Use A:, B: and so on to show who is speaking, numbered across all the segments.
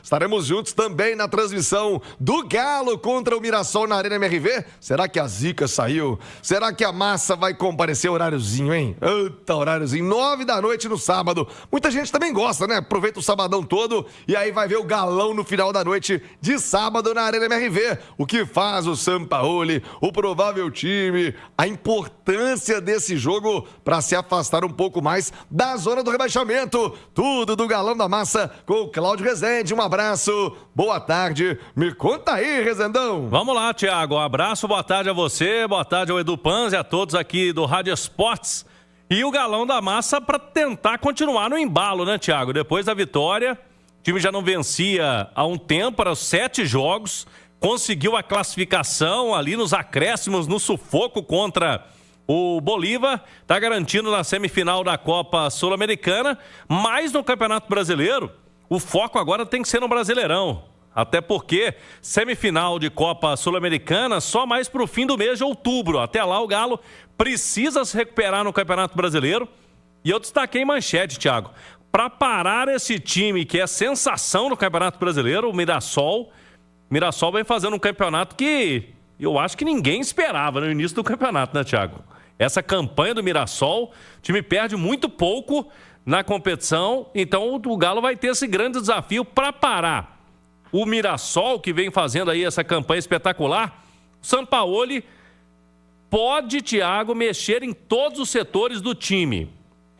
A: Estaremos juntos também na transmissão do Galo contra o Mirassol na Arena MRV. Será que a zica saiu? Será que a massa vai comparecer horáriozinho, hein? Eita, horáriozinho, 9 da noite no sábado. Muita gente também gosta, né? Aproveita o sabadão todo e aí vai ver o Galão no final da noite de sábado na Arena MRV. O que faz o Sampaoli, o provável time, a importância desse jogo para se afastar um pouco mais da zona do rebaixamento. Tudo do Galão da Massa com o Cláudio Rezende. Um abraço, boa tarde. Me conta aí, Rezendão.
B: Vamos lá, Thiago. Um abraço, boa tarde a você, boa tarde ao Edu Panzi, a todos aqui do Rádio Esportes. E o Galão da Massa para tentar continuar no embalo, né, Thiago? Depois da vitória, o time já não vencia há um tempo, para os 7 jogos, conseguiu a classificação ali nos acréscimos, no sufoco contra o Bolívar, está garantindo na semifinal da Copa Sul-Americana, mas no Campeonato Brasileiro, o foco agora tem que ser no Brasileirão. Até porque semifinal de Copa Sul-Americana só mais para o fim do mês de outubro. Até lá o Galo precisa se recuperar no Campeonato Brasileiro. E eu destaquei em manchete, Thiago, para parar esse time que é sensação no Campeonato Brasileiro, o Mirassol. O Mirassol vem fazendo um campeonato que eu acho que ninguém esperava no início do campeonato, né, Thiago? Essa campanha do Mirassol, o time perde muito pouco na competição, então o Galo vai ter esse grande desafio para parar o Mirassol, que vem fazendo aí essa campanha espetacular. O Sampaoli pode, Thiago, mexer em todos os setores do time.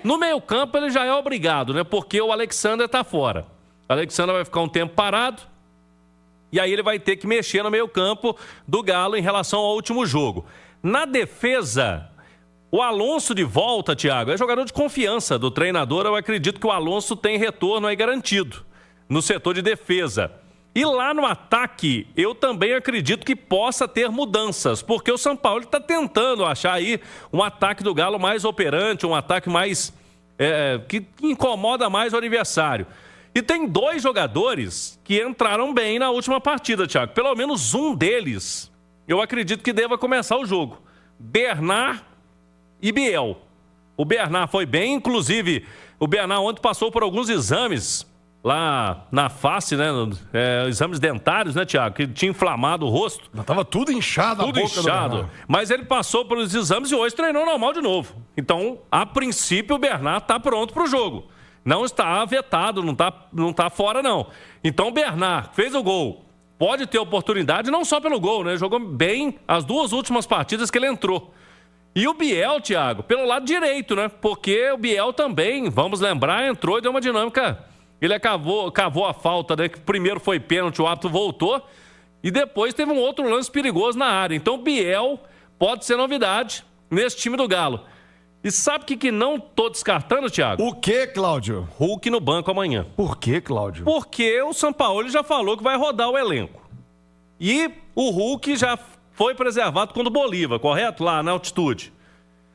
B: No meio-campo ele já é obrigado, né? Porque o Alexander está fora. O Alexander vai ficar um tempo parado e aí ele vai ter que mexer no meio-campo do Galo em relação ao último jogo. Na defesa, o Alonso de volta, Thiago, é jogador de confiança do treinador. Eu acredito que o Alonso tem retorno aí garantido no setor de defesa. E lá no ataque, eu também acredito que possa ter mudanças, porque o Sampaoli está tentando achar aí um ataque do Galo mais operante, um ataque mais que incomoda mais o adversário. E tem 2 jogadores que entraram bem na última partida, Thiago. Pelo menos um deles, eu acredito que deva começar o jogo. Bernard e Biel. O Bernard foi bem, inclusive o Bernard ontem passou por alguns exames lá na face, né? Exames dentários, né, Thiago? Que tinha inflamado o rosto.
A: Tava tudo inchado,
B: tudo inchado. Mas ele passou pelos exames e hoje treinou normal de novo. Então, a princípio, o Bernard tá pronto pro jogo. Não está vetado, não tá fora, não. Então, o Bernard fez o gol. Pode ter oportunidade, não só pelo gol, né? Jogou bem as 2 últimas partidas que ele entrou. E o Biel, Thiago, pelo lado direito, né? Porque o Biel também, vamos lembrar, entrou e deu uma dinâmica. Ele cavou a falta, né? Que primeiro foi pênalti, o árbitro voltou. E depois teve um outro lance perigoso na área. Então, o Biel pode ser novidade nesse time do Galo. E sabe o que não tô descartando, Thiago?
A: O que, Cláudio?
B: Hulk no banco amanhã.
A: Por que, Cláudio?
B: Porque o Sampaoli já falou que vai rodar o elenco. E o Hulk já foi preservado contra o Bolívar, correto? Lá na altitude.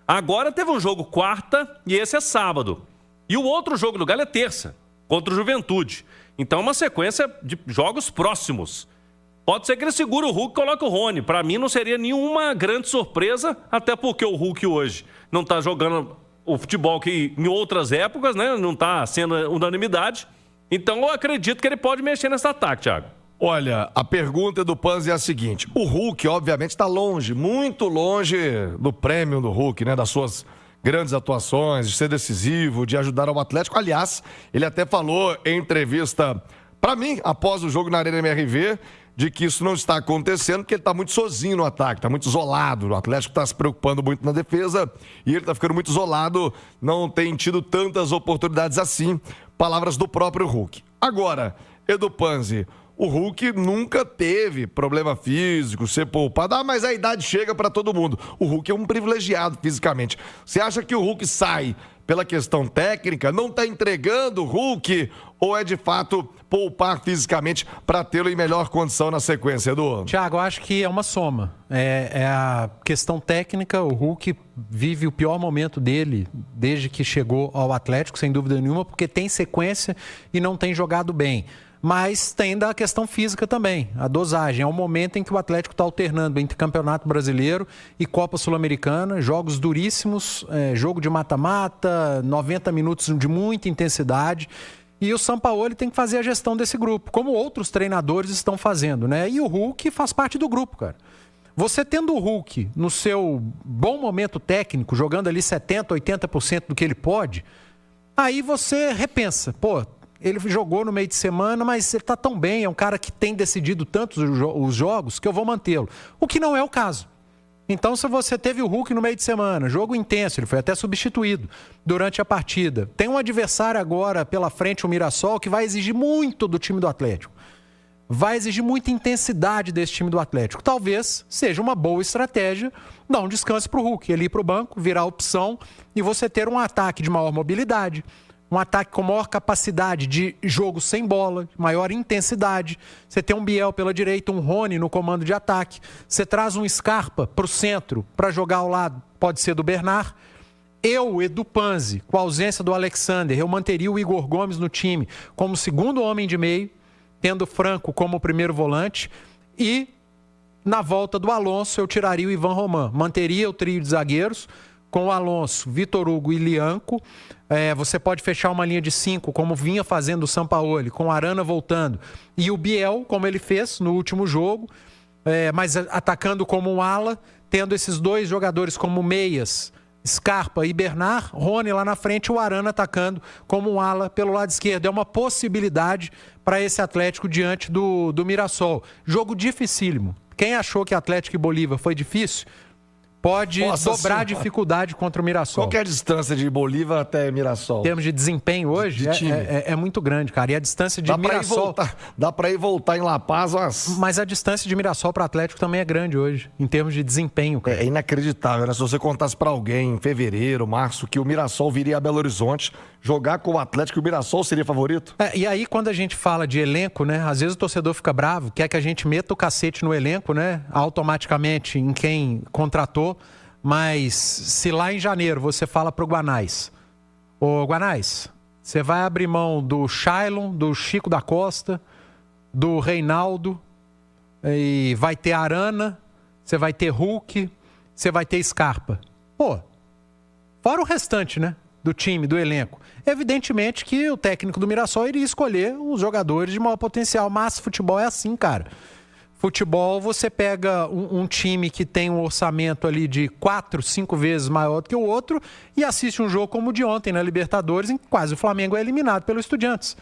B: Agora teve um jogo quarta e esse é sábado. E o outro jogo do Galo é terça, contra o Juventude. Então é uma sequência de jogos próximos. Pode ser que ele segure o Hulk e coloque o Rony. Para mim não seria nenhuma grande surpresa, até porque o Hulk hoje não está jogando o futebol que em outras épocas, né? Não está sendo unanimidade. Então eu acredito que ele pode mexer nesse ataque, Thiago.
A: Olha, a pergunta do Panzi é a seguinte. O Hulk, obviamente, está longe, muito longe do prêmio do Hulk, né? Das suas grandes atuações, de ser decisivo, de ajudar ao Atlético. Aliás, ele até falou em entrevista para mim, após o jogo na Arena MRV, de que isso não está acontecendo, porque ele está muito sozinho no ataque, está muito isolado. O Atlético está se preocupando muito na defesa e ele está ficando muito isolado, não tem tido tantas oportunidades assim. Palavras do próprio Hulk. Agora, Edu Panzi, o Hulk nunca teve problema físico, ser poupado. Mas a idade chega para todo mundo. O Hulk é um privilegiado fisicamente. Você acha que o Hulk sai pela questão técnica, não está entregando o Hulk, ou é de fato poupar fisicamente para tê-lo em melhor condição na sequência, Edu?
C: Thiago, eu acho que é uma soma. É a questão técnica, o Hulk vive o pior momento dele desde que chegou ao Atlético, sem dúvida nenhuma, porque tem sequência e não tem jogado bem. Mas tem da questão física também, a dosagem. É um momento em que o Atlético está alternando entre Campeonato Brasileiro e Copa Sul-Americana, jogos duríssimos, jogo de mata-mata, 90 minutos de muita intensidade. E o Sampaoli tem que fazer a gestão desse grupo, como outros treinadores estão fazendo, né? E o Hulk faz parte do grupo, cara. Você tendo o Hulk no seu bom momento técnico, jogando ali 70%, 80% do que ele pode, aí você repensa. Pô, ele jogou no meio de semana, mas ele tá tão bem, é um cara que tem decidido tantos os jogos que eu vou mantê-lo. O que não é o caso. Então, se você teve o Hulk no meio de semana, jogo intenso, ele foi até substituído durante a partida. Tem um adversário agora pela frente, o Mirassol, que vai exigir muito do time do Atlético. Vai exigir muita intensidade desse time do Atlético. Talvez seja uma boa estratégia dar um descanso para o Hulk, ele ir para o banco, virar opção e você ter um ataque de maior mobilidade, um ataque com maior capacidade de jogo sem bola, maior intensidade. Você tem um Biel pela direita, um Rony no comando de ataque. Você traz um Scarpa para o centro para jogar ao lado, pode ser do Bernard. Edu Panzi, com a ausência do Alexander, eu manteria o Igor Gomes no time como segundo homem de meio, tendo o Franco como primeiro volante. E na volta do Alonso eu tiraria o Ivan Roman. Manteria o trio de zagueiros com o Alonso, Vitor Hugo e Lianco. Você pode fechar uma linha de 5, como vinha fazendo o Sampaoli, com o Arana voltando. E o Biel, como ele fez no último jogo, mas atacando como um ala, tendo esses dois jogadores como meias, Scarpa e Bernard, Rony lá na frente, o Arana atacando como um ala pelo lado esquerdo. É uma possibilidade para esse Atlético diante do Mirassol. Jogo dificílimo. Quem achou que Atlético e Bolívar foi difícil, pode dobrar a dificuldade contra o Mirassol.
A: Qual que é a distância de Bolívar até Mirassol?
C: Em termos de desempenho hoje, é muito grande, cara. E a distância de Mirassol...
A: Dá pra ir voltar em La Paz,
C: mas a distância de Mirassol para Atlético também é grande hoje, em termos de desempenho, cara.
A: É inacreditável, né? Se você contasse pra alguém em fevereiro, março, que o Mirassol viria a Belo Horizonte, jogar com o Atlético, o Mirassol seria favorito?
C: E aí, quando a gente fala de elenco, né? Às vezes o torcedor fica bravo, quer que a gente meta o cacete no elenco, né? Automaticamente em quem contratou. Mas se lá em janeiro você fala pro Guanais: ô Guanais, você vai abrir mão do Shailon, do Chico da Costa, do Reinaldo, e vai ter Arana, você vai ter Hulk, você vai ter Scarpa. Pô, fora o restante, né? Do time, do elenco. Evidentemente que o técnico do Mirassol iria escolher os jogadores de maior potencial, mas futebol é assim, cara. Futebol, você pega um time que tem um orçamento ali de 4, 5 vezes maior do que o outro e assiste um jogo como o de ontem na Libertadores, em que quase o Flamengo é eliminado pelo Estudiantes.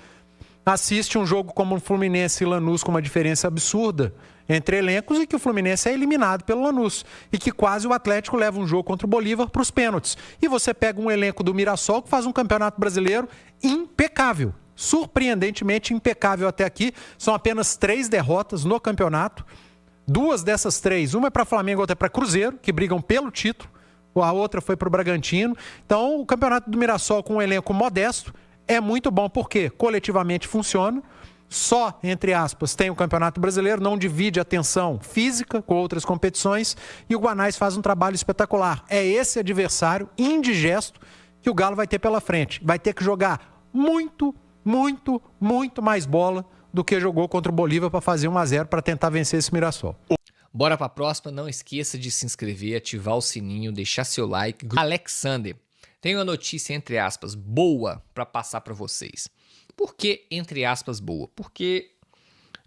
C: Assiste um jogo como o Fluminense e Lanús com uma diferença absurda entre elencos e que o Fluminense é eliminado pelo Lanús. E que quase o Atlético leva um jogo contra o Bolívar para os pênaltis. E você pega um elenco do Mirassol que faz um campeonato brasileiro impecável. Surpreendentemente impecável até aqui. São apenas 3 derrotas no campeonato. 2 dessas 3, uma é para Flamengo, outra é para Cruzeiro, que brigam pelo título. A outra foi para o Bragantino. Então, o campeonato do Mirassol com um elenco modesto é muito bom, porque coletivamente funciona. Só, entre aspas, tem o Campeonato Brasileiro, não divide a atenção física com outras competições. E o Guanais faz um trabalho espetacular. É esse adversário indigesto que o Galo vai ter pela frente. Vai ter que jogar muito mais bola do que jogou contra o Bolívar para fazer 1-0 para tentar vencer esse Mirassol.
D: Bora pra próxima, não esqueça de se inscrever, ativar o sininho, deixar seu like. Alexander, tenho uma notícia, entre aspas, boa para passar para vocês. Por que, entre aspas, boa? Porque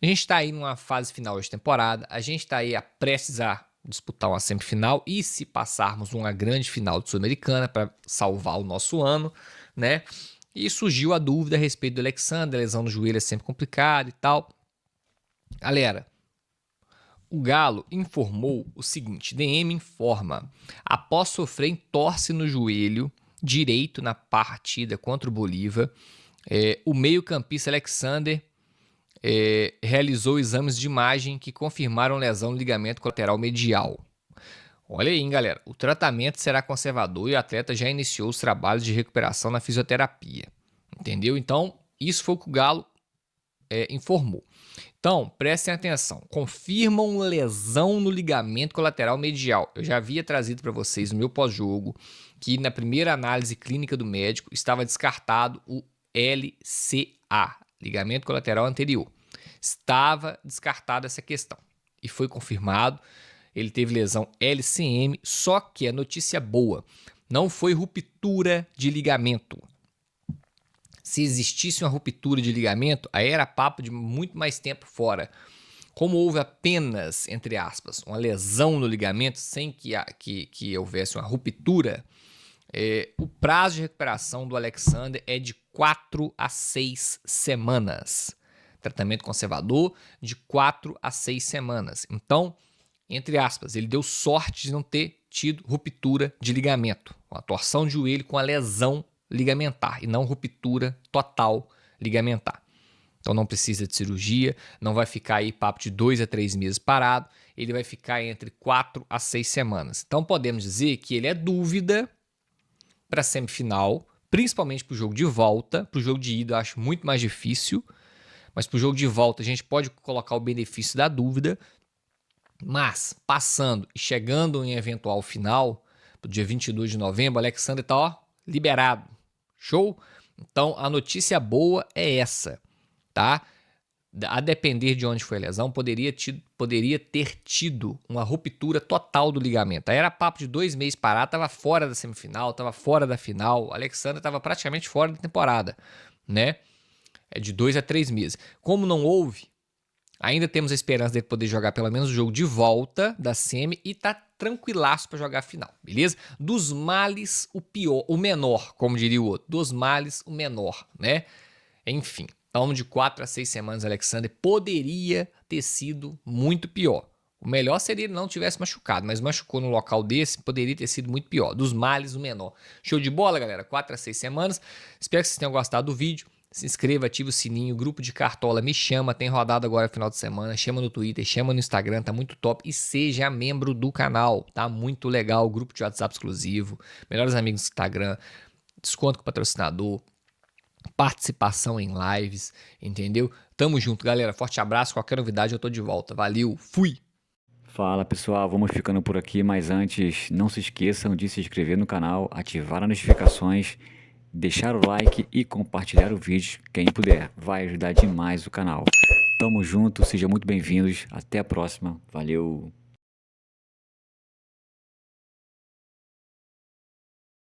D: a gente tá aí numa fase final de temporada, a gente tá aí prestes a disputar uma semifinal e se passarmos uma grande final de Sul-Americana para salvar o nosso ano, né? E surgiu a dúvida a respeito do Alexander, a lesão no joelho é sempre complicado e tal. Galera, o Galo informou o seguinte, DM informa, após sofrer entorse no joelho direito na partida contra o Bolívar, o meio-campista Alexander realizou exames de imagem que confirmaram lesão no ligamento colateral medial. Olha aí, hein, galera. O tratamento será conservador e o atleta já iniciou os trabalhos de recuperação na fisioterapia. Entendeu? Então, isso foi o que o Galo informou. Então, prestem atenção. Confirmam lesão no ligamento colateral medial. Eu já havia trazido para vocês no meu pós-jogo que na primeira análise clínica do médico estava descartado o LCA, ligamento colateral anterior. Estava descartada essa questão e foi confirmado. Ele teve lesão LCM, só que a notícia boa, não foi ruptura de ligamento. Se existisse uma ruptura de ligamento, aí era papo de muito mais tempo fora. Como houve apenas, entre aspas, uma lesão no ligamento sem que houvesse uma ruptura, o prazo de recuperação do Alexander é de 4 a 6 semanas. Tratamento conservador de 4 a 6 semanas. Então, entre aspas, ele deu sorte de não ter tido ruptura de ligamento. Uma torção de joelho com a lesão ligamentar e não ruptura total ligamentar. Então não precisa de cirurgia, não vai ficar aí papo de 2 a 3 meses parado, ele vai ficar entre 4 a 6 semanas. Então podemos dizer que ele é dúvida para a semifinal, principalmente para o jogo de volta. Para o jogo de ida eu acho muito mais difícil, mas para o jogo de volta a gente pode colocar o benefício da dúvida. Mas passando e chegando em eventual final, do dia 22 de novembro, o Alexander está liberado. Show? Então a notícia boa é essa, tá? A depender de onde foi a lesão, poderia ter tido uma ruptura total do ligamento. Aí era papo de 2 meses parado, estava fora da semifinal, estava fora da final. O Alexander estava praticamente fora da temporada, né? É de 2 a 3 meses. Como não houve, ainda temos a esperança dele poder jogar pelo menos o jogo de volta da semi e tá tranquilaço para jogar a final, beleza? Dos males, o pior, o menor, como diria o outro. Dos males, o menor, né? Enfim, então de 4 a 6 semanas, Alexander poderia ter sido muito pior. O melhor seria ele não tivesse machucado, mas machucou no local desse, poderia ter sido muito pior. Dos males, o menor. Show de bola, galera? 4 a 6 semanas. Espero que vocês tenham gostado do vídeo. Se inscreva, ative o sininho, grupo de Cartola me chama, tem rodado agora no final de semana, chama no Twitter, chama no Instagram, tá muito top e seja membro do canal, tá muito legal, grupo de WhatsApp exclusivo, melhores amigos do Instagram, desconto com patrocinador, participação em lives, entendeu? Tamo junto, galera, forte abraço, qualquer novidade eu tô de volta, valeu, fui!
E: Fala pessoal, vamos ficando por aqui, mas antes não se esqueçam de se inscrever no canal, ativar as notificações, deixar o like e compartilhar o vídeo, quem puder, vai ajudar demais o canal. Tamo junto, sejam muito bem-vindos, até a próxima, valeu!